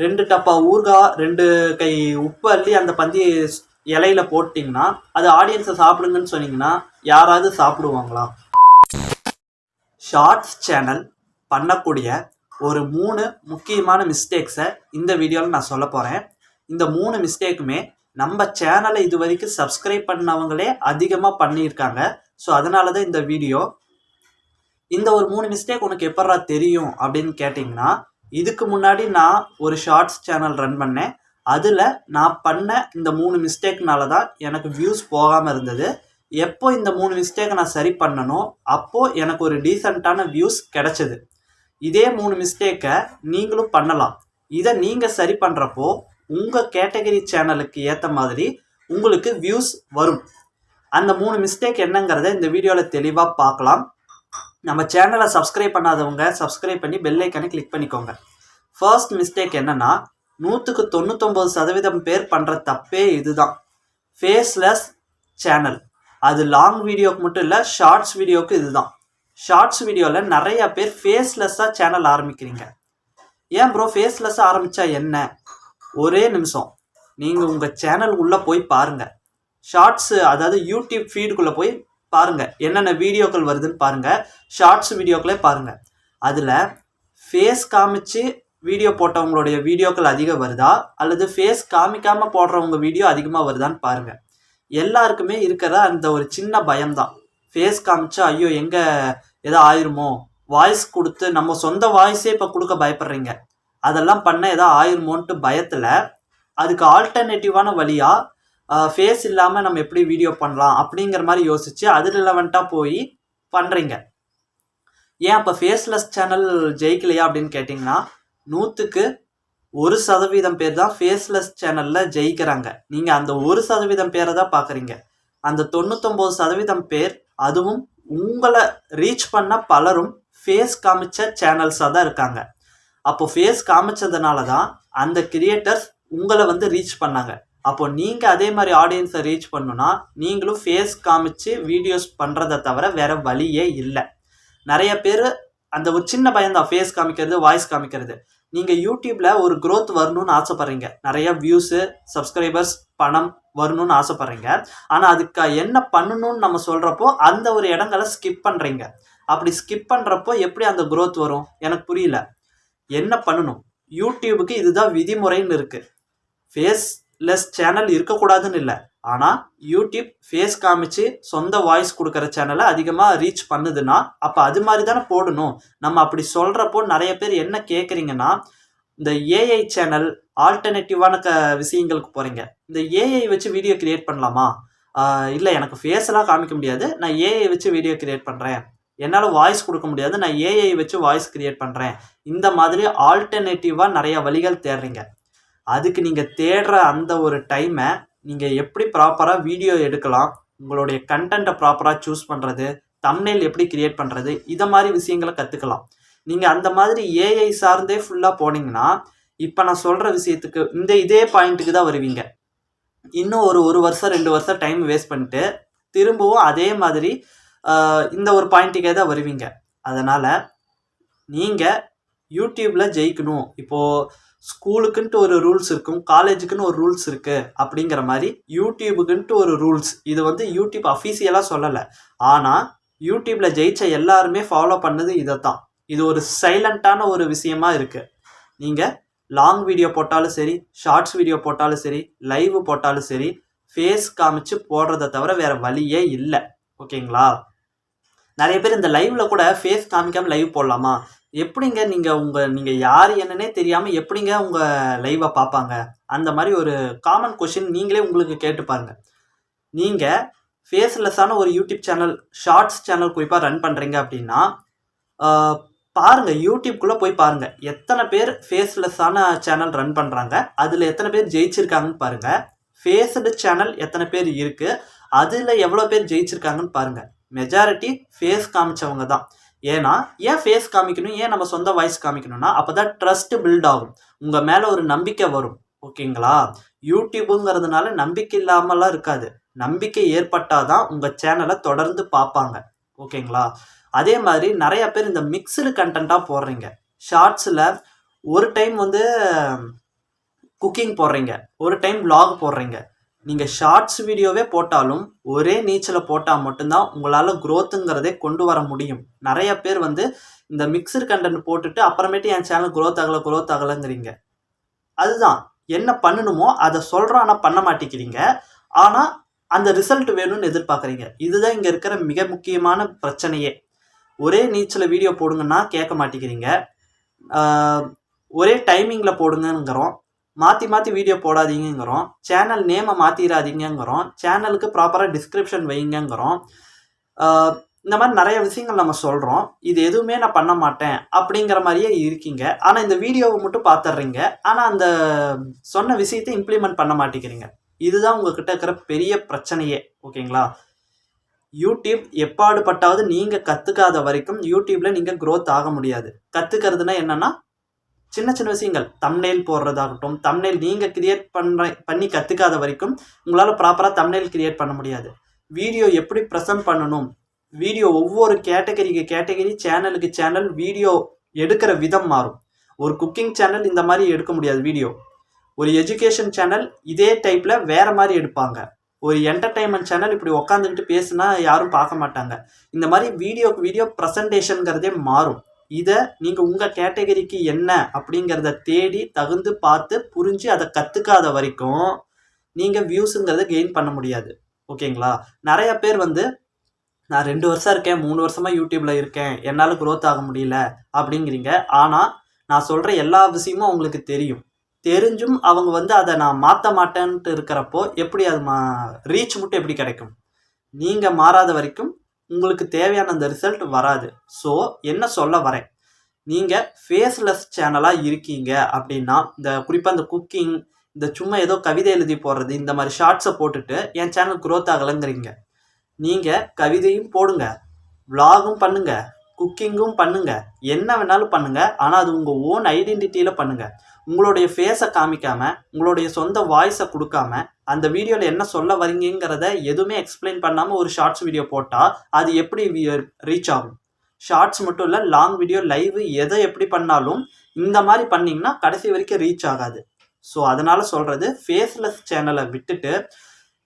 2 டப்பா ஊறுகாய் 2 கை உப்பு அள்ளி அந்த பந்தி இலையில போட்டிங்கன்னா அது ஆடியன்ஸை சாப்பிடுங்கன்னு சொன்னீங்கன்னா யாராவது சாப்பிடுவாங்களா? ஷார்ட்ஸ் சேனல் பண்ணக்கூடிய ஒரு 3 முக்கியமான மிஸ்டேக்ஸை இந்த வீடியோவில் நான் சொல்ல போகிறேன். இந்த 3 மிஸ்டேக்குமே நம்ம சேனலை இது வரைக்கும் சப்ஸ்கிரைப் பண்ணவங்களே அதிகமாக பண்ணியிருக்காங்க. ஸோ அதனால தான் இந்த வீடியோ. இந்த ஒரு 3 மிஸ்டேக் உனக்கு எப்படா தெரியும் அப்படின்னு கேட்டிங்கன்னா, இதுக்கு முன்னாடி நான் ஒரு ஷார்ட்ஸ் சேனல் ரன் பண்ணேன். அதில் நான் பண்ண இந்த 3 மிஸ்டேக்னால தான் எனக்கு வியூஸ் போகாமல் இருந்தது. எப்போ இந்த 3 மிஸ்டேக்கை நான் சரி பண்ணனோ அப்போது எனக்கு ஒரு டீசெண்டான வியூஸ் கிடச்சிது. இதே 3 மிஸ்டேக்கை நீங்களும் பண்ணலாம். இதை நீங்கள் சரி பண்ணுறப்போ உங்கள் கேட்டகரி சேனலுக்கு ஏற்ற மாதிரி உங்களுக்கு வியூஸ் வரும். அந்த 3 மிஸ்டேக் என்னங்கிறத இந்த வீடியோவில் தெளிவாக பார்க்கலாம். நம்ம சேனலை சப்ஸ்கிரைப் பண்ணாதவங்க சப்ஸ்கிரைப் பண்ணி பெல் ஐக்கானை கிளிக் பண்ணிக்கோங்க. ஃபர்ஸ்ட் மிஸ்டேக் என்னென்னா, 99% பேர் பண்ணுற தப்பே இதுதான். Faceless channel. அது லாங் வீடியோக்கு மட்டும் இல்லை, ஷார்ட்ஸ் வீடியோவுக்கு இதுதான். ஷார்ட்ஸ் வீடியோவில் நிறையா பேர் ஃபேஸ்லெஸ்ஸாக சேனல் ஆரம்பிக்கிறீங்க. ஏன் ப்ரோ ஃபேஸ்லெஸ்ஸாக ஆரம்பித்தா என்ன? ஒரே நிமிஷம் நீங்கள் உங்கள் சேனல் உள்ளே போய் பாருங்கள். ஷார்ட்ஸு அதாவது யூடியூப் ஃபீடுக்குள்ளே போய் பாருங்கள், என்னென்ன வீடியோக்கள் வருதுன்னு பாருங்கள். ஷார்ட்ஸ் வீடியோக்களே பாருங்கள். அதில் ஃபேஸ் காமிச்சு வீடியோ போட்டவங்களுடைய வீடியோக்கள் அதிகம் வருதா அல்லது ஃபேஸ் காமிக்காமல் போடுறவங்க வீடியோ அதிகமாக வருதான்னு பாருங்கள். எல்லாருக்குமே இருக்கிற அந்த ஒரு சின்ன பயம்தான். ஃபேஸ் காமிச்சா ஐயோ எங்கே எதோ ஆயிருமோ, வாய்ஸ் கொடுத்து நம்ம சொந்த வாய்ஸே இப்போ கொடுக்க பயப்படுறீங்க, அதெல்லாம் பண்ண எதோ ஆயிருமோன்ட்டு பயத்தில் அதுக்கு ஆல்டர்னேட்டிவான வழியாக ஃபேஸ் இல்லாமல் நம்ம எப்படி வீடியோ பண்ணலாம் அப்படிங்கிற மாதிரி யோசித்து அது ரிலவெண்ட்டாக போய் பண்ணுறீங்க. ஏன் அப்போ ஃபேஸ்லெஸ் சேனல் ஜெயிக்கலையா அப்படின்னு கேட்டிங்கன்னா, 100க்கு 1% பேர் தான் ஃபேஸ்லெஸ் சேனலில் ஜெயிக்கிறாங்க. நீங்கள் அந்த 1% பேரை தான் பார்க்குறீங்க. அந்த 99% பேர், அதுவும் உங்களை ரீச் பண்ண பலரும் ஃபேஸ் காமிச்ச சேனல்ஸாக தான் இருக்காங்க. அப்போது ஃபேஸ் காமிச்சதுனால தான் அந்த கிரியேட்டர்ஸ் உங்களை ரீச் பண்ணாங்க. அப்போது நீங்கள் அதே மாதிரி ஆடியன்ஸை ரீச் பண்ணணுன்னா நீங்களும் ஃபேஸ் காமிச்சு வீடியோஸ் பண்ணுறதை தவிர வேறு வழியே இல்லை. நிறைய பேர் அந்த ஒரு சின்ன பயம்தான், ஃபேஸ் காமிக்கிறது, வாய்ஸ் காமிக்கிறது. நீங்கள் யூடியூப்பில் ஒரு க்ரோத் வரணும்னு ஆசைப்பட்றீங்க, நிறைய வியூஸு, சப்ஸ்கிரைபர்ஸ், பணம் வரணும்னு ஆசைப்பட்றீங்க. ஆனால் அதுக்கு என்ன பண்ணணும்னு நம்ம சொல்கிறப்போ அந்த ஒரு இடங்களை ஸ்கிப் பண்ணுறீங்க. அப்படி ஸ்கிப் பண்ணுறப்போ எப்படி அந்த க்ரோத் வரும்? எனக்கு புரியல. என்ன பண்ணணும்? யூடியூபுக்கு இதுதான் விதிமுறைன்னு இருக்குது. ஃபேஸ்லெஸ் சேனல் இருக்கக்கூடாதுன்னு இல்லை, ஆனால் யூடியூப் ஃபேஸ் காமிச்சு சொந்த வாய்ஸ் கொடுக்குற சேனலை அதிகமாக ரீச் பண்ணுதுன்னா அப்போ அது மாதிரி தானே போடணும். நம்ம அப்படி சொல்கிறப்போ நிறைய பேர் என்ன கேட்குறீங்கன்னா, இந்த ஏஐ சேனல் ஆல்டர்னேட்டிவான விஷயங்களுக்கு போகிறீங்க. இந்த ஏஐ வச்சு வீடியோ கிரியேட் பண்ணலாமா? இல்லை, எனக்கு ஃபேஸெல்லாம் காமிக்க முடியாது, நான் ஏஐ வச்சு வீடியோ கிரியேட் பண்ணுறேன், என்னால் வாய்ஸ் கொடுக்க முடியாது, நான் ஏஐ வச்சு வாய்ஸ் கிரியேட் பண்ணுறேன். இந்த மாதிரி ஆல்டர்னேட்டிவாக நிறைய வழிகள் தேடுறீங்க. அதுக்கு நீங்கள் தேடுற அந்த ஒரு டைமை நீங்கள் எப்படி ப்ராப்பராக வீடியோ எடுக்கலாம், உங்களுடைய கண்டென்ட்டை ப்ராப்பராக சூஸ் பண்ணுறது, தம்ப்நெயில் எப்படி கிரியேட் பண்ணுறது, இதை மாதிரி விஷயங்களை கற்றுக்கலாம். நீங்கள் அந்த மாதிரி ஏஐ சார்ந்தே ஃபுல்லாக போனீங்கன்னா இப்போ நான் சொல்கிற விஷயத்துக்கு இதே பாயிண்ட்டுக்கு தான் வருவீங்க. இன்னும் ஒரு வருஷம் 2 வருஷம் டைம் வேஸ்ட் பண்ணிட்டு திரும்பவும் அதே மாதிரி இந்த ஒரு பாயிண்ட்டுக்கே தான் வருவீங்க. அதனால் நீங்கள் யூடியூப்பில் ஜெயிக்கணும். இப்போது ஸ்கூலுக்குன்ட்டு ஒரு ரூல்ஸ் இருக்கும், காலேஜுக்குன்னு ஒரு ரூல்ஸ் இருக்குது. அப்படிங்கிற மாதிரி யூடியூபுக்குன்ட்டு ஒரு ரூல்ஸ். இது யூடியூப் அஃபீஷியலாக சொல்லலை, ஆனால் யூடியூப்பில் ஜெயிச்ச எல்லாருமே ஃபாலோ பண்ணது இதை தான். இது ஒரு சைலண்ட்டான ஒரு விஷயமா இருக்குது. நீங்கள் லாங் வீடியோ போட்டாலும் சரி, ஷார்ட்ஸ் வீடியோ போட்டாலும் சரி, லைவ் போட்டாலும் சரி, ஃபேஸ் காமிச்சு போடுறதை தவிர வேறு வழியே இல்லை. ஓகேங்களா? நிறைய பேர் இந்த லைவில் கூட ஃபேஸ் காமிக்காமல் லைவ் போடலாமா? எப்படிங்க நீங்கள் யார் என்னன்னே தெரியாமல் எப்படிங்க உங்கள் லைவை பார்ப்பாங்க? அந்த மாதிரி ஒரு காமன் கொஷின் நீங்களே உங்களுக்கு கேட்டு பாருங்கள். நீங்கள் ஃபேஸ்லெஸ்ஸான ஒரு யூடியூப் சேனல், ஷார்ட்ஸ் சேனல் குறிப்பாக ரன் பண்ணுறீங்க அப்படின்னா பாருங்கள், யூடியூப்குள்ளே போய் பாருங்கள், எத்தனை பேர் ஃபேஸ்லெஸ்ஸான சேனல் ரன் பண்ணுறாங்க, அதில் எத்தனை பேர் ஜெயிச்சிருக்காங்கன்னு பாருங்கள். ஃபேஸ்டு சேனல் எத்தனை பேர் இருக்குது, அதில் எவ்வளோ பேர் ஜெயிச்சிருக்காங்கன்னு பாருங்கள். மெஜாரிட்டி ஃபேஸ் காமிச்சவங்க தான். ஏன் ஃபேஸ் காமிக்கணும், ஏன் நம்ம சொந்த வாய்ஸ் காமிக்கணும்னா அப்போ தான் ட்ரஸ்ட் பில்ட் ஆகும், உங்கள் மேலே ஒரு நம்பிக்கை வரும். ஓகேங்களா? யூடியூபுங்கிறதுனால நம்பிக்கை இல்லாமலாம் இருக்காது, நம்பிக்கை ஏற்பட்டால் தான் உங்கள் சேனலை தொடர்ந்து பார்ப்பாங்க. ஓகேங்களா? அதே மாதிரி நிறைய பேர் இந்த மிக்சடு கண்டென்ட்டாக போடுறீங்க. ஷார்ட்ஸில் ஒரு டைம் குக்கிங் போடுறீங்க, ஒரு டைம் vlog போடுறீங்க. நீங்கள் ஷார்ட்ஸ் வீடியோவே போட்டாலும் ஒரே நீச்சலை போட்டால் மட்டும்தான் உங்களால் க்ரோத்துங்கிறதே கொண்டு வர முடியும். நிறைய பேர் வந்து இந்த மிக்சர் கண்டென்ட் போட்டுட்டு அப்புறமேட்டு என் சேனல் க்ரோத் ஆகலைங்கிறீங்க. அதுதான் என்ன பண்ணணுமோ அதை சொல்கிறோம், ஆனால் பண்ண மாட்டேங்கிறீங்க. ஆனால் அந்த ரிசல்ட் வேணும்னு எதிர்பார்க்குறீங்க. இதுதான் இங்கே இருக்கிற மிக முக்கியமான பிரச்சனையே. ஒரே நீச்சலை வீடியோ போடுங்கன்னா கேட்க மாட்டேங்கிறீங்க. ஒரே டைமிங்கில் போடுங்கிறோம், மாற்றி மாற்றி வீடியோ போடாதீங்கிறோம், சேனல் நேமை மாற்றிடாதீங்கிறோம், சேனலுக்கு ப்ராப்பராக டிஸ்கிரிப்ஷன் வைங்கிறோம். இந்த மாதிரி நிறைய விஷயங்கள் நம்ம சொல்கிறோம். இது எதுவுமே நான் பண்ண மாட்டேன் அப்படிங்கிற மாதிரியே இருக்கீங்க. ஆனால் இந்த வீடியோவை மட்டும் பார்த்துட்றீங்க, ஆனால் அந்த சொன்ன விஷயத்தை இம்ப்ளிமெண்ட் பண்ண மாட்டேங்கிறீங்க. இதுதான் உங்ககிட்ட இருக்கிற பெரிய பிரச்சனையே. ஓகேங்களா? யூடியூப் எப்பாடுபட்டாவது நீங்கள் கற்றுக்காத வரைக்கும் யூடியூப்பில் நீங்கள் க்ரோத் ஆக முடியாது. கற்றுக்கிறதுனா என்னென்னா சின்ன சின்ன விஷயங்கள், தம்ப்நெயில் போடுறதாகட்டும், தம்ப்நெயில் நீங்கள் கிரியேட் பண்ணி கற்றுக்காத வரைக்கும் உங்களால் ப்ராப்பராக தம்ப்நெயில் கிரியேட் பண்ண முடியாது. வீடியோ எப்படி ப்ரெசென்ட் பண்ணணும், வீடியோ ஒவ்வொரு கேட்டகரி சேனலுக்கு சேனல் வீடியோ எடுக்கிற விதம் மாறும். ஒரு குக்கிங் சேனல் இந்த மாதிரி எடுக்க முடியாது வீடியோ. ஒரு எஜுகேஷன் சேனல் இதே டைப்பில் வேறு மாதிரி எடுப்பாங்க. ஒரு என்டர்டைன்மெண்ட் சேனல் இப்படி உக்காந்துக்கிட்டு பேசுனா யாரும் பார்க்க மாட்டாங்க. இந்த மாதிரி வீடியோக்கு வீடியோ ப்ரெசன்டேஷனுங்கிறதே மாறும். இதை நீங்கள் உங்கள் கேட்டகரிக்கு என்ன அப்படிங்கிறத தேடி தகுந்து பார்த்து புரிஞ்சு அதை கற்றுக்காத வரைக்கும் நீங்கள் வியூஸுங்கிறத கெயின் பண்ண முடியாது. ஓகேங்களா? நிறைய பேர் வந்து நான் 2 வருஷம் இருக்கேன், 3 வருஷமாக யூடியூப்பில் இருக்கேன், என்னால் க்ரோத் ஆக முடியல அப்படிங்கிறீங்க. ஆனால் நான் சொல்கிற எல்லா விஷயமும் அவங்களுக்கு தெரியும். தெரிஞ்சும் அவங்க வந்து அதை நான் மாற்ற மாட்டேன்ட்டு இருக்கிறப்போ எப்படி அது ரீச் மட்டும் எப்படி கிடைக்கும்? நீங்கள் மாறாத வரைக்கும் உங்களுக்கு தேவையான அந்த ரிசல்ட் வராது. ஸோ என்ன சொல்ல வரேன், நீங்கள் ஃபேஸ்லெஸ் சேனலாக இருக்கீங்க அப்படின்னா, இந்த குறிப்பாக இந்த குக்கிங், இந்த சும்மா ஏதோ கவிதை எழுதி போடுறது, இந்த மாதிரி ஷார்ட்ஸை போட்டுட்டு என் சேனல் க்ரோத் ஆகலைங்கிறீங்க. நீங்கள் கவிதையும் போடுங்க, விளாகும் பண்ணுங்க, குக்கிங்கும் பண்ணுங்க, என்ன வேணாலும் பண்ணுங்க. ஆனால் அது உங்கள் ஓன் ஐடென்டிட்டியில் பண்ணுங்க. உங்களுடைய ஃபேஸை காமிக்காமல், உங்களுடைய சொந்த வாய்ஸை கொடுக்காம, அந்த வீடியோவில் என்ன சொல்ல வரீங்கிறத எதுவுமே எக்ஸ்பிளைன் பண்ணாமல் ஒரு ஷார்ட்ஸ் வீடியோ போட்டால் அது எப்படி ரீச் ஆகும்? ஷார்ட்ஸ் மட்டும் இல்லை, லாங் வீடியோ, லைவ், எதை எப்படி பண்ணாலும் இந்த மாதிரி பண்ணிங்கன்னா கடைசி வரைக்கும் ரீச் ஆகாது. ஸோ அதனால் சொல்கிறது, ஃபேஸ்லெஸ் சேனலை விட்டுட்டு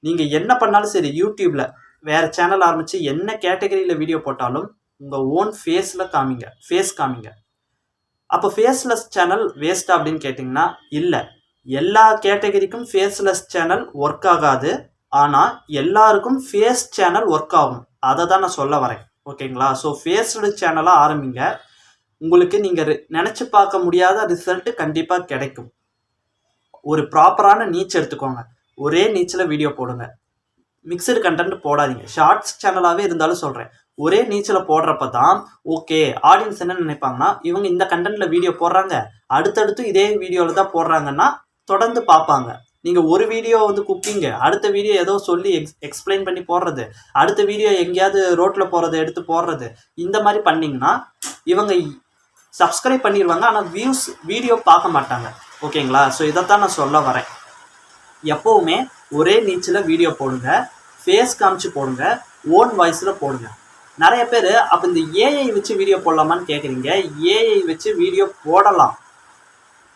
நீங்கள் என்ன பண்ணாலும் சரி, யூடியூப்பில் வேறு சேனல் ஆரம்பித்து என்ன கேட்டகரியில் வீடியோ போட்டாலும் உங்கள் ஓன் ஃபேஸில் காமிங்க, ஃபேஸ் காமிங்க. அப்போ ஃபேஸ்லெஸ் சேனல் வேஸ்ட்டா அப்படின்னு கேட்டிங்கன்னா இல்லை. எல்லா கேட்டகரிக்கும் ஃபேஸ்லெஸ் சேனல் ஒர்க் ஆகாது. ஆனால் எல்லாருக்கும் ஃபேஸ் சேனல் ஒர்க் ஆகும். அதை தான் நான் சொல்ல வரேன். ஓகேங்களா? ஸோ ஃபேஸ்டு சேனலாக ஆரம்பிங்க. உங்களுக்கு நீங்கள் நினச்சி பார்க்க முடியாத ரிசல்ட்டு கண்டிப்பாக கிடைக்கும். ஒரு ப்ராப்பரான நீச்சல் எடுத்துக்கோங்க, ஒரே நீச்சலை வீடியோ போடுங்க, மிக்சடு கண்டென்ட் போடாதீங்க. ஷார்ட்ஸ் சேனலாகவே இருந்தாலும் சொல்கிறேன், ஒரே நீச்சலை போடுறப்ப தான் ஓகே ஆடியன்ஸ் என்ன நினைப்பாங்கன்னா, இவங்க இந்த கண்டென்ட்டில் வீடியோ போடுறாங்க, அடுத்தடுத்து இதே வீடியோவில் தான் போடுறாங்கன்னா தொடர்ந்து பார்ப்பாங்க. நீங்கள் ஒரு வீடியோ வந்து குக்கிங்கு, அடுத்த வீடியோ ஏதோ சொல்லி எக்ஸ்பிளைன் பண்ணி போடுறது, அடுத்த வீடியோ எங்கேயாவது ரோட்டில் போகிறத எடுத்து போடுறது, இந்த மாதிரி பண்ணிங்கன்னா இவங்க சப்ஸ்கிரைப் பண்ணிடுவாங்க, ஆனால் வீடியோ பார்க்க மாட்டாங்க. ஓகேங்களா? ஸோ இதைத்தான் நான் சொல்ல வரேன். எப்போவுமே ஒரே நீச்சலில் வீடியோ போடுங்க, ஃபேஸ் காமிச்சு போடுங்க, ஓன் வாய்ஸில் போடுங்க. நிறைய பேர் அப்போ இந்த ஏஐ வச்சு வீடியோ போடலாமான்னு கேட்குறீங்க. ஏஐ வச்சு வீடியோ போடலாம்.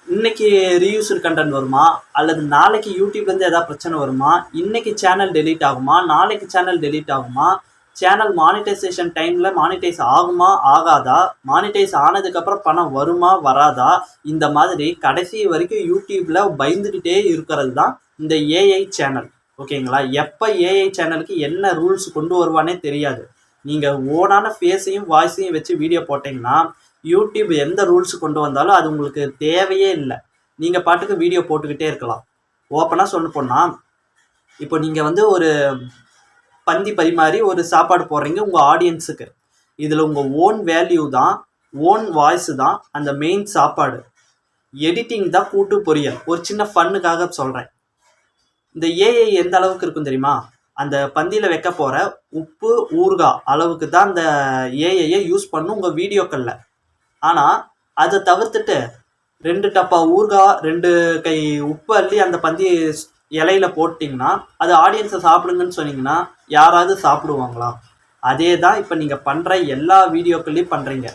இன்னைக்கு ரீயூஸ்டு கண்டென்ட் வருமா, அல்லது நாளைக்கு யூடியூப்லேருந்து எதாவது பிரச்சனை வருமா, இன்னைக்கு சேனல் டெலீட் ஆகுமா, நாளைக்கு சேனல் டெலீட் ஆகுமா, சேனல் மானிட்டைசேஷன் டைமில் மானிட்டைஸ் ஆகுமா ஆகாதா, மானிட்டைஸ் ஆனதுக்கப்புறம் பணம் வருமா வராதா, இந்த மாதிரி கடைசி வரைக்கும் யூடியூப்பில் பயந்துக்கிட்டே இருக்கிறது தான் இந்த ஏஐ சேனல். ஓகேங்களா? எப்போ ஏஐ சேனலுக்கு என்ன ரூல்ஸ் கொண்டு வருவானே தெரியாது. நீங்கள் ஓனான ஃபேஸையும் வாய்ஸையும் வச்சு வீடியோ போட்டிங்கன்னா யூடியூப் எந்த ரூல்ஸ் கொண்டு வந்தாலும் அது உங்களுக்கு தேவையே இல்லை. நீங்கள் பாட்டுக்கு வீடியோ போட்டுக்கிட்டே இருக்கலாம். ஓப்பனாக சொல்ல போனால், இப்போ நீங்கள் வந்து ஒரு பந்தி பரிமாறி ஒரு சாப்பாடு போடுறீங்க உங்கள் ஆடியன்ஸுக்கு. இதில் உங்கள் ஓன் வேல்யூ தான், ஓன் வாய்ஸு தான் அந்த மெயின் சாப்பாடு. எடிட்டிங் தான் கூட்டு பொரியல். ஒரு சின்ன ஃபன்னுக்காக சொல்கிறேன். இந்த ஏஐ எந்த அளவுக்கு இருக்கும் தெரியுமா? அந்த பந்தியில் வைக்க போகிற உப்பு ஊறுகாய் அளவுக்கு தான் அந்த ஏஐயை யூஸ் பண்ணும் உங்கள் வீடியோக்களில். ஆனால் அதை தவிர்த்துட்டு 2 டப்பா ஊறுகாய், 2 கை உப்பு அள்ளி அந்த பந்தி இலையில போட்டிங்கன்னா அது ஆடியன்ஸை சாப்பிடுங்கன்னு சொன்னீங்கன்னா யாராவது சாப்பிடுவாங்களா? அதே தான் இப்போ நீங்கள் பண்ணுற எல்லா வீடியோக்கள்லையும் பண்ணுறீங்க.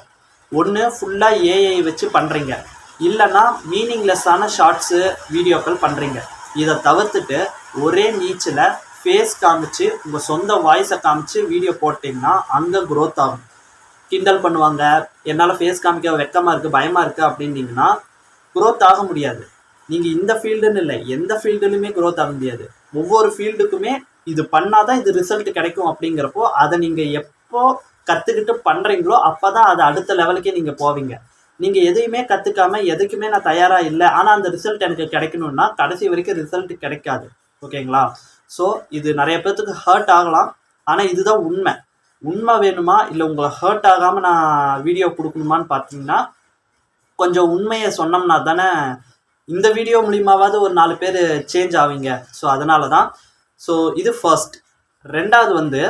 ஒன்று ஃபுல்லாக ஏஐ வச்சு பண்ணுறீங்க, இல்லைன்னா மீனிங்லெஸ்ஸான ஷார்ட்ஸு வீடியோக்கள் பண்ணுறீங்க. இதை தவிர்த்துட்டு ஒரே நீச்சில் ஃபேஸ் காமிச்சு உங்கள் சொந்த வாய்ஸை காமிச்சு வீடியோ போட்டிங்கன்னா அங்கே க்ரோத் ஆகும். கிண்டல் பண்ணுவாங்க, என்னால் ஃபேஸ் காமிக்க வெக்கமாக இருக்குது, பயமாக இருக்குது அப்படின்னீங்கன்னா க்ரோத் ஆக முடியாது. நீங்கள் இந்த ஃபீல்டுன்னு இல்லை, எந்த ஃபீல்டுலையுமே க்ரோத் ஆக முடியாது. ஒவ்வொரு ஃபீல்டுக்குமே இது பண்ணாதான் இது ரிசல்ட் கிடைக்கும் அப்படிங்கிறப்போ அதை நீங்கள் எப்போ கற்றுக்கிட்டு பண்ணுறீங்களோ அப்போ தான் அது அடுத்த லெவலுக்கே நீங்கள் போவீங்க. நீங்கள் எதையுமே கற்றுக்காமல் எதுக்குமே நான் தயாராக இல்லை ஆனால் அந்த ரிசல்ட் எனக்கு கிடைக்கணும்னா கடைசி வரைக்கும் ரிசல்ட் கிடைக்காது. ஓகேங்களா? ஸோ இது நிறைய பேர்த்துக்கு ஹர்ட் ஆகலாம், ஆனால் இதுதான் உண்மை. உண்மை வேணுமா இல்லை உங்களை ஹர்ட் ஆகாமல் நான் வீடியோ கொடுக்கணுமான்னு பார்த்தீங்கன்னா கொஞ்சம் உண்மையை சொன்னோம்னா தானே இந்த வீடியோ மூலியமாவது ஒரு 4 பேர் சேஞ்ச் ஆவீங்க. ஸோ அதனால தான். ஸோ இது ஃபர்ஸ்ட். ரெண்டாவது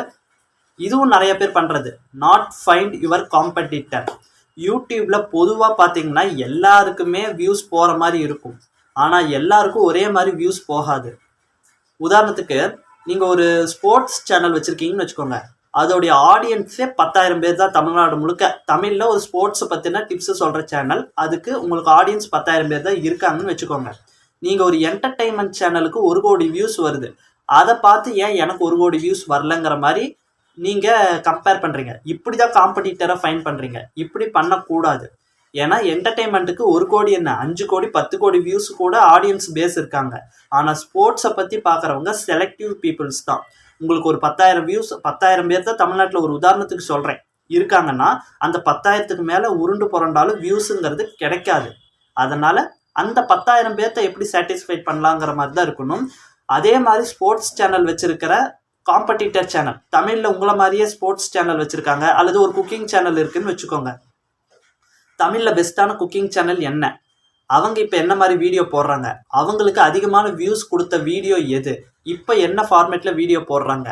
இதுவும் நிறைய பேர் பண்ணுறது, நாட் ஃபைண்ட் யுவர் காம்படிட்டர். யூடியூப்பில் பொதுவாக பார்த்தீங்கன்னா எல்லாருக்குமே வியூஸ் போகிற மாதிரி இருக்கும், ஆனால் எல்லாருக்கும் ஒரே மாதிரி வியூஸ் போகாது. உதாரணத்துக்கு நீங்கள் ஒரு ஸ்போர்ட்ஸ் சேனல் வச்சுருக்கீங்கன்னு வச்சுக்கோங்க, அதோடைய ஆடியன்ஸே 10,000 பேர் தான். தமிழ்நாடு முழுக்க தமிழில் ஒரு ஸ்போர்ட்ஸை பற்றின டிப்ஸு சொல்கிற சேனல், அதுக்கு உங்களுக்கு ஆடியன்ஸ் 10,000 பேர் தான் இருக்காங்கன்னு வச்சுக்கோங்க. நீங்கள் ஒரு என்டர்டெயின்மெண்ட் சேனலுக்கு 1 கோடி வியூஸ் வருது, அதை பார்த்து ஏன் எனக்கு 1 கோடி வியூஸ் வரலங்கிற மாதிரி நீங்கள் கம்பேர் பண்ணுறீங்க. இப்படி தான் காம்படிட்டரை ஃபைன் பண்ணுறீங்க. இப்படி பண்ணக்கூடாது. ஏன்னா என்டர்டெயின்மெண்ட்டுக்கு 1 கோடி என்ன, 5 கோடி 10 கோடி வியூஸ் கூட ஆடியன்ஸ் பேஸ் இருக்காங்க. ஆனால் ஸ்போர்ட்ஸை பற்றி பார்க்குறவங்க செலக்டிவ் பீப்புள்ஸ் தான். உங்களுக்கு ஒரு 10,000 வியூஸ், 10,000 பேர் தான் தமிழ்நாட்டில் ஒரு உதாரணத்துக்கு சொல்கிறேன் இருக்காங்கன்னா, அந்த 10,000க்கு மேலே உருண்டு புரண்டாலும் வியூஸுங்கிறது கிடைக்காது. அதனால் அந்த 10,000 பேர்த்த எப்படி சாட்டிஸ்ஃபைட் பண்ணலாங்கிற மாதிரி தான் இருக்கணும். அதே மாதிரி ஸ்போர்ட்ஸ் சேனல் வச்சுருக்கிற காம்படிட்டர் சேனல், தமிழில் உங்களை மாதிரியே ஸ்போர்ட்ஸ் சேனல் வச்சுருக்காங்க, அல்லது ஒரு குக்கிங் சேனல் இருக்குதுன்னு வச்சுக்கோங்க. தமிழில் பெஸ்ட்டான குக்கிங் சேனல் என்ன, அவங்க இப்போ என்ன மாதிரி வீடியோ போடுறாங்க, அவங்களுக்கு அதிகமான வியூஸ் கொடுத்த வீடியோ எது, இப்போ என்ன ஃபார்மேட்டில் வீடியோ போடுறாங்க,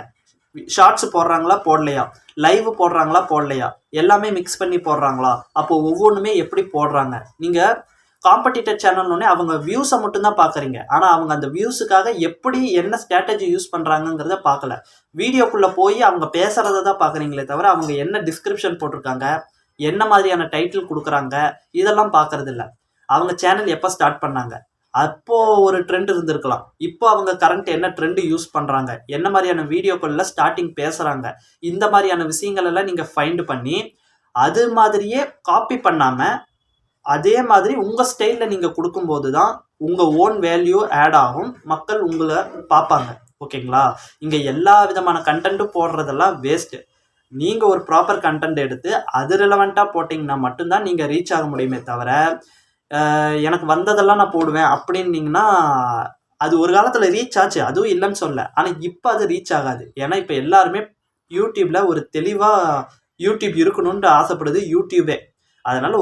ஷார்ட்ஸ் போடுறாங்களா போடலையா, லைவ் போடுறாங்களா போடலையா, எல்லாமே மிக்ஸ் பண்ணி போடுறாங்களா, அப்போது ஒவ்வொன்றுமே எப்படி போடுறாங்க. நீங்கள் காம்படிட்டர் சேனல்னோடனே அவங்க வியூஸை மட்டும்தான் பார்க்குறீங்க, ஆனால் அவங்க அந்த வியூஸுக்காக எப்படி என்ன ஸ்ட்ராட்டஜி யூஸ் பண்ணுறாங்கங்கிறத பார்க்கல. வீடியோக்குள்ளே போய் அவங்க பேசுகிறத தான் பார்க்குறீங்களே தவிர அவங்க என்ன டிஸ்கிரிப்ஷன் போட்டிருக்காங்க, என்ன மாதிரியான டைட்டில் கொடுக்குறாங்க, இதெல்லாம் பார்க்கறது இல்லை. அவங்க சேனல் எப்போ ஸ்டார்ட் பண்ணாங்க, அப்போது ஒரு ட்ரெண்ட் இருந்திருக்கலாம், இப்போ அவங்க கரண்ட் என்ன ட்ரெண்டு யூஸ் பண்ணுறாங்க, என்ன மாதிரியான வீடியோக்களில் ஸ்டார்டிங் பேசுகிறாங்க, இந்த மாதிரியான விஷயங்கள் எல்லாம் நீங்கள் ஃபைண்ட் பண்ணி அது மாதிரியே காப்பி பண்ணாமல் அதே மாதிரி உங்கள் ஸ்டைலில் நீங்கள் கொடுக்கும்போது தான் உங்கள் ஓன் வேல்யூ ஆட் ஆகும், மக்கள் உங்களை பார்ப்பாங்க. ஓகேங்களா? இங்கே எல்லா விதமான கண்டென்ட்டும் போடுறதெல்லாம் வேஸ்ட்டு. நீங்கள் ஒரு ப்ராப்பர் கண்டென்ட் எடுத்து அது ரிலவெண்ட்டாக போட்டிங்கன்னா மட்டும்தான் நீங்கள் ரீச் ஆக முடியுமே தவிர, எனக்கு வந்ததெல்லாம் நான் போடுவேன் அப்படின்னீங்கன்னா அது ஒரு காலத்தில் ரீச் ஆச்சு, அதுவும் இல்லைன்னு சொல்ல, ஆனால் இப்போ அது ரீச் ஆகாது. ஏன்னா இப்போ எல்லாருமே யூடியூப்பில் ஒரு தெளிவாக யூடியூப் இருக்கணும்னு ஆசைப்படுது யூடியூபே. அதனால்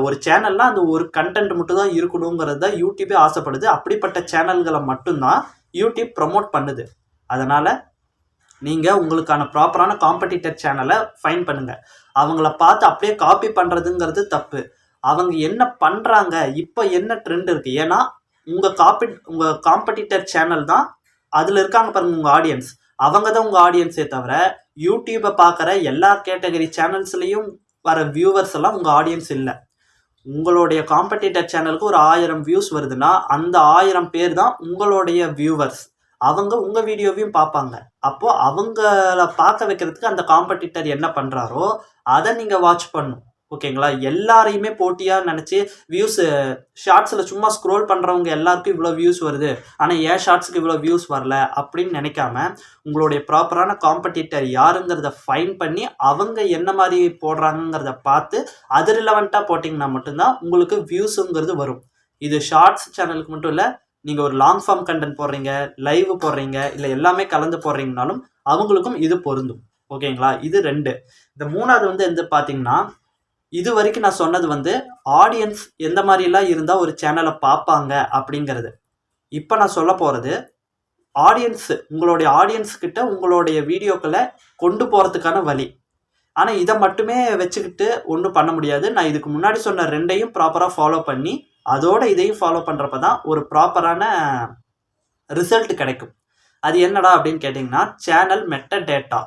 ஒரு சேனல்னால் அந்த ஒரு கண்டென்ட் மட்டும் தான் இருக்கணுங்கிறது தான் யூடியூபே ஆசைப்படுது. அப்படிப்பட்ட சேனல்களை மட்டும்தான் யூடியூப் ப்ரமோட் பண்ணுது. அதனால் நீங்கள் உங்களுக்கான ப்ராப்பரான காம்படிட்டர் சேனலை ஃபைன் பண்ணுங்கள். அவங்கள பார்த்து அப்படியே காப்பி பண்ணுறதுங்கிறது தப்பு. அவங்க என்ன பண்ணுறாங்க, இப்போ என்ன ட்ரெண்ட் இருக்குது, ஏன்னா உங்கள் காம்படிட்டர் சேனல் தான் அதில் இருக்காங்க பாருங்கள் உங்கள் ஆடியன்ஸ், அவங்க தான் உங்கள் ஆடியன்ஸே தவிர யூடியூப்பை பார்க்குற எல்லா கேட்டகரி சேனல்ஸ்லேயும் வர வியூவர்ஸ் எல்லாம் உங்கள் ஆடியன்ஸ் இல்லை. உங்களுடைய காம்படிட்டர் சேனலுக்கு ஒரு 1000 வியூஸ் வருதுன்னா அந்த 1000 பேர் தான் உங்களுடைய வியூவர்ஸ். அவங்க உங்கள் வீடியோவையும் பார்ப்பாங்க. அப்போது அவங்கள பார்க்க வைக்கிறதுக்கு அந்த காம்படிட்டர் என்ன பண்ணுறாரோ அதை நீங்கள் வாட்ச் பண்ணணும். ஓகேங்களா? எல்லாரையுமே போட்டியாக நினச்சி வியூஸு ஷார்ட்ஸில் சும்மா ஸ்க்ரோல் பண்ணுறவங்க எல்லாருக்கும் இவ்வளோ வியூஸ் வருது, ஆனால் ஏன் ஷார்ட்ஸுக்கு இவ்வளோ வியூஸ் வரல அப்படின்னு நினைக்காம உங்களுடைய ப்ராப்பரான காம்படிட்டர் யாருங்கிறத ஃபைன் பண்ணி அவங்க என்ன மாதிரி போடுறாங்கிறத பார்த்து அது ரிலவெண்ட்டாக போட்டிங்கன்னா மட்டும்தான் உங்களுக்கு வியூஸுங்கிறது வரும். இது ஷார்ட்ஸ் சேனலுக்கு மட்டும் இல்லை, நீங்கள் ஒரு லாங் ஃபார்ம் கண்டென்ட் போடுறீங்க, லைவ் போடுறீங்க, இல்லை எல்லாமே கலந்து போடுறீங்கனாலும் அவங்களுக்கும் இது பொருந்தும். ஓகேங்களா? இது 2. இந்த 3வது எந்த பார்த்தீங்கன்னா, இது வரைக்கும் நான் சொன்னது ஆடியன்ஸ் எந்த மாதிரிலாம் இருந்தால் ஒரு சேனலை பார்ப்பாங்க அப்படிங்கிறது. இப்போ நான் சொல்ல போகிறது ஆடியன்ஸு, உங்களுடைய ஆடியன்ஸ்கிட்ட உங்களுடைய வீடியோக்களை கொண்டு போகிறதுக்கான வழி. ஆனால் இதை மட்டுமே வச்சுக்கிட்டு ஒன்றும் பண்ண முடியாது. நான் இதுக்கு முன்னாடி சொன்ன 2ஐயும் ப்ராப்பராக ஃபாலோ பண்ணி அதோட இதையும் ஃபாலோ பண்ணுறப்ப தான் ஒரு ப்ராப்பரான ரிசல்ட் கிடைக்கும். அது என்னடா அப்படின்னு கேட்டிங்கன்னா, சேனல் மெட்டடேட்டா.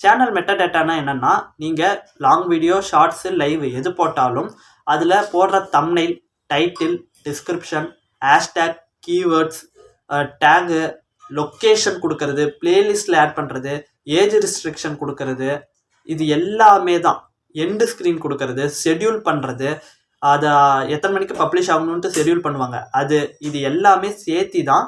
சேனல் மெட்டடேட்டானா என்னென்னா, நீங்கள் லாங் வீடியோ, ஷார்ட்ஸு, லைவ் எது போட்டாலும் அதில் போடுற thumbnail, title, description, hashtag, keywords, tag, location கொடுக்கறது, பிளேலிஸ்ட்டில் ஆட் பண்ணுறது, ஏஜ் ரெஸ்ட்ரிக்ஷன் கொடுக்கறது, இது எல்லாமே தான். எண்டு ஸ்க்ரீன் கொடுக்கறது, ஷெட்யூல் பண்ணுறது, அதை எத்தனை மணிக்கு பப்ளிஷ் ஆகணுன்ட்டு ஷெட்யூல் பண்ணுவாங்க, இது எல்லாமே சேர்த்தி தான்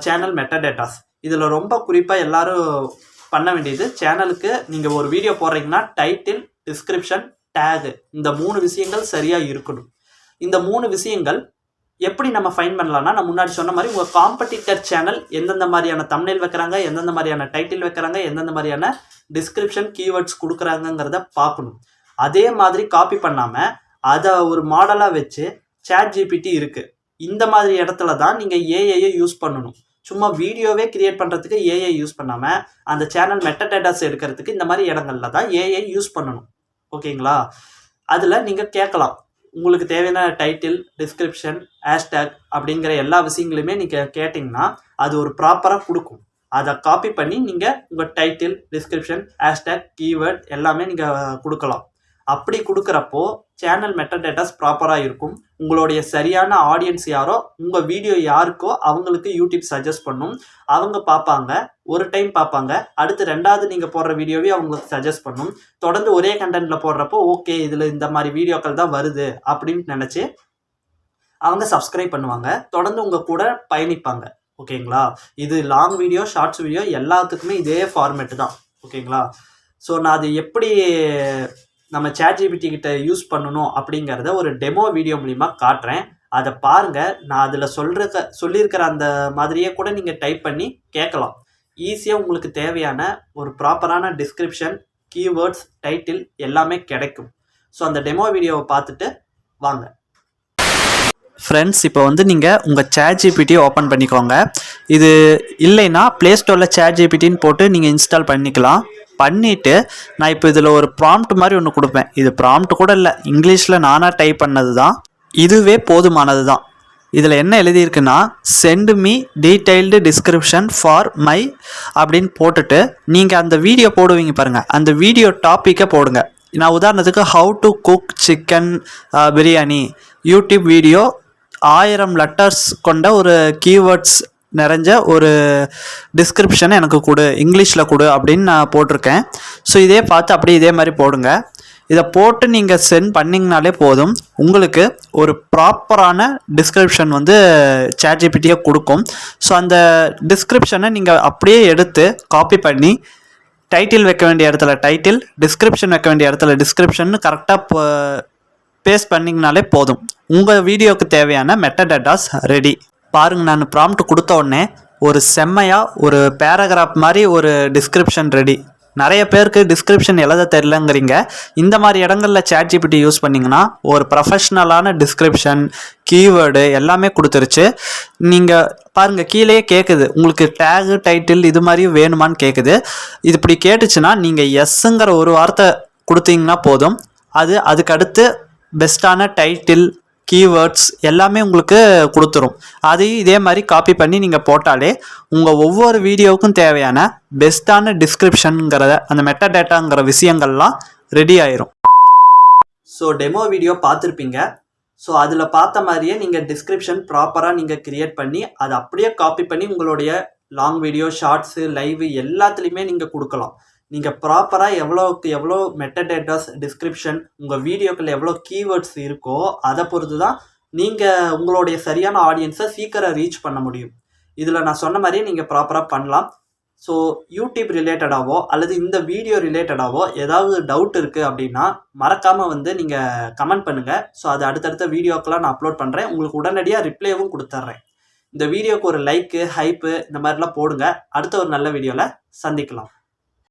சேனல் மெட்டாடேட்டாஸ். இதில் ரொம்ப குறிப்பாக எல்லாரும் பண்ண வேண்டியது, சேனலுக்கு நீங்கள் ஒரு வீடியோ போடுறீங்கன்னா டைட்டில், டிஸ்கிரிப்ஷன், டேகு, இந்த 3 விஷயங்கள் சரியாக இருக்கணும். இந்த 3 விஷயங்கள் எப்படி நம்ம ஃபைன் பண்ணலாம்னா, நான் முன்னாடி சொன்ன மாதிரி உங்கள் காம்படிட்டர் சேனல் எந்தெந்த மாதிரியான தம்ப்நெயில் வைக்கிறாங்க, எந்தெந்த மாதிரியான டைட்டில் வைக்கிறாங்க, எந்தெந்த மாதிரியான டிஸ்கிரிப்ஷன், கீவேர்ட்ஸ் கொடுக்குறாங்கங்கிறத பார்க்கணும். அதே மாதிரி காப்பி பண்ணாமல் அதை ஒரு மாடலாக வச்சு ChatGPT இருக்குது, இந்த மாதிரி இடத்துல தான் நீங்கள் ஏஐயை யூஸ் பண்ணணும். சும்மா வீடியோவே கிரியேட் பண்ணுறதுக்கு ஏஐ யூஸ் பண்ணாமல் அந்த சேனல் மெட்டாடேட்டாஸ் எடுக்கிறதுக்கு இந்த மாதிரி இடங்கள்ல தான் ஏஐ யூஸ் பண்ணணும். ஓகேங்களா? அதில் நீங்கள் கேட்கலாம், உங்களுக்கு தேவையான டைட்டில், டிஸ்கிரிப்ஷன், ஹேஷ்டேக் அப்படிங்கிற எல்லா விஷயங்களையுமே நீங்கள் கேட்டிங்கன்னா அது ஒரு ப்ராப்பராக கொடுக்கும். அதை காப்பி பண்ணி நீங்கள் உங்கள் டைட்டில், டிஸ்கிரிப்ஷன், ஹேஷ்டேக், கீவேர்ட் எல்லாமே நீங்கள் கொடுக்கலாம். அப்படி கொடுக்குறப்போ சேனல் மெட்டாடேட்டாஸ் ப்ராப்பராக இருக்கும். உங்களுடைய சரியான ஆடியன்ஸ் யாரோ, உங்கள் வீடியோ யாருக்கோ அவங்களுக்கு யூடியூப் சஜஸ்ட் பண்ணும். அவங்க பார்ப்பாங்க, ஒரு டைம் பார்ப்பாங்க, அடுத்து 2வது நீங்கள் போடுற வீடியோவே அவங்களுக்கு சஜஸ்ட் பண்ணும். தொடர்ந்து ஒரே கண்டென்ட்டில் போடுறப்போ ஓகே இதில் இந்த மாதிரி வீடியோக்கள் தான் வருது அப்படின்னு நினச்சி அவங்க சப்ஸ்கிரைப் பண்ணுவாங்க, தொடர்ந்து உங்கள் கூட பயணிப்பாங்க. ஓகேங்களா? இது லாங் வீடியோ, ஷார்ட்ஸ் வீடியோ எல்லாத்துக்குமே இதே ஃபார்மேட்டு தான். ஓகேங்களா? ஸோ நான் அது எப்படி நம்ம ChatGPT கிட்ட யூஸ் பண்ணணும் அப்படிங்கிறத ஒரு டெமோ வீடியோ மூலிமா காட்டுறேன். அதை பாருங்கள். நான் அதில் சொல்லியிருக்கிற அந்த மாதிரியே கூட நீங்கள் டைப் பண்ணி கேட்கலாம். ஈஸியாக உங்களுக்கு தேவையான ஒரு ப்ராப்பரான டிஸ்கிரிப்ஷன், கீவேர்ட்ஸ், டைட்டில் எல்லாமே கிடைக்கும். ஸோ அந்த டெமோ வீடியோவை பார்த்துட்டு வாங்க. ஃப்ரெண்ட்ஸ், இப்போ நீங்கள் உங்கள் ChatGPT ஓப்பன் பண்ணிக்கோங்க. இது இல்லைன்னா ப்ளே ஸ்டோரில் ChatGPTன்னு போட்டு நீங்கள் இன்ஸ்டால் பண்ணிக்கலாம். பண்ணிவிட்டு நான் இப்போ இதில் ஒரு ப்ராம்ப்ட் மாதிரி ஒன்று கொடுப்பேன். இது ப்ராம்ப்ட் கூட இல்லை, இங்கிலீஷில் நானாக டைப் பண்ணது தான். இதுவே போதுமானது தான். இதில் என்ன எழுதியிருக்குன்னா, send me detailed description for my அப்படின்னு போட்டுட்டு நீங்கள் அந்த வீடியோ போடுவீங்க பாருங்கள், அந்த வீடியோ டாப்பிக்கை போடுங்க. நான் உதாரணத்துக்கு how to cook chicken biryani YouTube video 1000 letters கொண்ட ஒரு கீவேர்ட்ஸ் நிறைஞ்ச ஒரு டிஸ்கிரிப்ஷனை எனக்கு கொடு, இங்கிலீஷில் கொடு அப்படின்னு நான் போட்டிருக்கேன். ஸோ இதே பார்த்து அப்படியே இதே மாதிரி போடுங்க. இதை போட்டு நீங்கள் சென்ட் பண்ணிங்கனாலே போதும், உங்களுக்கு ஒரு ப்ராப்பரான டிஸ்கிரிப்ஷன் ChatGPT கொடுக்கும். ஸோ அந்த டிஸ்கிரிப்ஷனை நீங்கள் அப்படியே எடுத்து காப்பி பண்ணி டைட்டில் வைக்க வேண்டிய இடத்துல டைட்டில், டிஸ்கிரிப்ஷன் வைக்க வேண்டிய இடத்துல டிஸ்கிரிப்ஷன் கரெக்டாக பேஸ்ட் பண்ணிங்கனாலே போதும். உங்கள் வீடியோவுக்கு தேவையான மெட்டாடேட்டாஸ் ரெடி. பாருங்கள், நான் ப்ராம்ப்ட் கொடுத்த உடனே ஒரு செம்மையாக ஒரு பேராகிராஃப் மாதிரி ஒரு டிஸ்கிரிப்ஷன் ரெடி. நிறைய பேருக்கு டிஸ்கிரிப்ஷன் எழுத தெரிலங்கிறீங்க. இந்த மாதிரி இடங்களில் ChatGPT யூஸ் பண்ணிங்கன்னா ஒரு ப்ரொஃபஷ்னலான டிஸ்கிரிப்ஷன், கீவேர்டு எல்லாமே கொடுத்துருச்சு. நீங்கள் பாருங்கள், கீழே கேட்குது உங்களுக்கு டேகு, டைட்டில் இது மாதிரி வேணுமான்னு கேட்குது. இது இப்படி கேட்டுச்சுன்னா நீங்கள் எஸ்ஸுங்கிற ஒரு வார்த்தை கொடுத்தீங்கன்னா போதும், அதுக்கு அடுத்து பெஸ்ட்டான டைட்டில், கீவேர்ட்ஸ் எல்லாமே உங்களுக்கு கொடுத்துரும். அதையும் இதே மாதிரி காப்பி பண்ணி நீங்கள் போட்டாலே உங்கள் ஒவ்வொரு வீடியோவுக்கும் தேவையான பெஸ்ட்டான டிஸ்கிரிப்ஷனுங்கிறத, அந்த மெட்டாடேட்டாங்கிற விஷயங்கள்லாம் ரெடி ஆயிரும். ஸோ டெமோ வீடியோ பார்த்துருப்பீங்க. ஸோ அதில் பார்த்த மாதிரியே நீங்கள் டிஸ்கிரிப்ஷன் ப்ராப்பராக நீங்கள் கிரியேட் பண்ணி அதை அப்படியே காப்பி பண்ணி உங்களுடைய லாங் வீடியோ, ஷார்ட்ஸு, லைவ் எல்லாத்துலேயுமே நீங்கள் கொடுக்கலாம். நீங்கள் ப்ராப்பராக எவ்வளோக்கு எவ்வளோ மெட்டாடேட்டாஸ், டிஸ்கிரிப்ஷன், உங்கள் வீடியோக்கள் எவ்வளோ கீவேர்ட்ஸ் இருக்கோ அதை பொறுத்து தான் நீங்கள் உங்களுடைய சரியான ஆடியன்ஸை சீக்கிரம் ரீச் பண்ண முடியும். இதில் நான் சொன்ன மாதிரியே நீங்கள் ப்ராப்பராக பண்ணலாம். ஸோ யூடியூப் ரிலேட்டடாவோ அல்லது இந்த வீடியோ ரிலேட்டடாவோ ஏதாவது டவுட் இருக்குது அப்படின்னா மறக்காமல் நீங்கள் கமெண்ட் பண்ணுங்கள். ஸோ அது அடுத்தடுத்த வீடியோக்கெலாம் நான் அப்லோட் பண்ணுறேன். உங்களுக்கு உடனடியாக ரிப்ளைவும் கொடுத்துட்றேன். இந்த வீடியோக்கு ஒரு லைக்கு, ஹைப்பு இந்த மாதிரிலாம் போடுங்க. அடுத்த ஒரு நல்ல வீடியோவில் சந்திக்கலாம்.